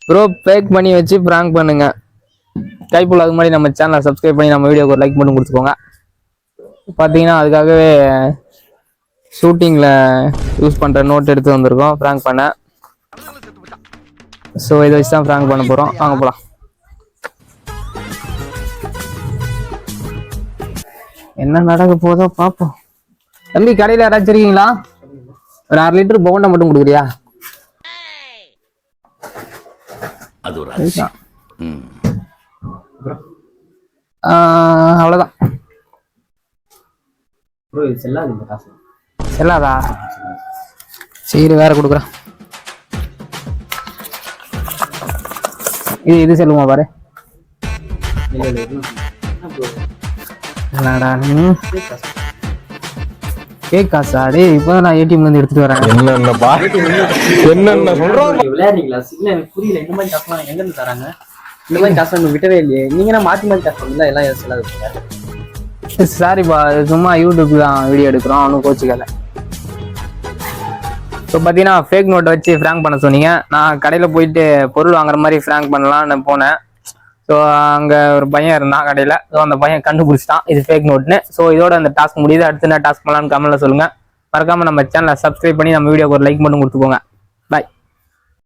Bro back பண்ணி வச்சு prank பண்ணுங்க. கைப்புள்ள அதுக்கு முன்னாடி நம்ம சேனலை சப்ஸ்கிரைப் பண்ணி நம்ம வீடியோக்கு ஒரு லைக் பண்ணி கொடுத்துக்கோங்க. பார்த்தீங்கன்னா அதுக்காகவே ஷூட்டிங்கில் யூஸ் பண்ணுற நோட் எடுத்து வந்திருக்கோம் பிராங்க் பண்ண. ஸோ இதை வச்சு தான் பிராங்க் பண்ண போகிறோம். வாங்க போகலாம். என்ன நடக்க போதோ பார்ப்போம். தம்பி கடையில் யாராச்சும் இருக்கீங்களா? ஒரு 6 லிட்டர் பவுண்டை மட்டும் கொடுக்குறியா? அது ஒரு அவ்வளோதான். செல்லாதா? சரி வேற கொடுக்குறேன். இது செல்லுமா பாரு. என்னடா நீ கேக் காசா? டேய் இப்போதான் நான் ஏடிஎம்ல இருந்து எடுத்துட்டு வரேன். என்னென்ன சொல்றோம் விளையாடுறீங்களா? எனக்கு புரியல. இந்த மாதிரி காசு எங்க இருந்து தராங்க? இந்த மாதிரி காசு விட்டவே இல்லையே. நீங்க மாத்தி மாத்தி காசு பண்ணல எல்லாம் செல்லாது. சாரிப்பா, சும்மா யூடியூப் தான் வீடியோ எடுக்கிறோம். அவனும் கோச்சுக்கல. ஸோ பார்த்தீங்கன்னா ஃபேக் நோட்டை வச்சு ஃப்ராங்க் பண்ண சொன்னீங்க. நான் கடையில் போயிட்டு பொருள் வாங்குற மாதிரி ஃப்ராங்க் பண்ணலான்னு போனேன். ஸோ அங்கே ஒரு பையன் இருந்தான் கடையில். ஸோ அந்த பையன் கண்டுபிடிச்சிட்டான் இது ஃபேக் நோட்னு. ஸோ இதோட அந்த டாஸ்க் முடியுது. அடுத்து என்ன டாஸ்க் பண்ணலான்னு கமெண்ட்ல சொல்லுங்கள். மறக்காமல் நம்ம சேனலை சப்ஸ்கிரைப் பண்ணி நம்ம வீடியோக்கு ஒரு லைக் மட்டும் கொடுத்துக்கோங்க.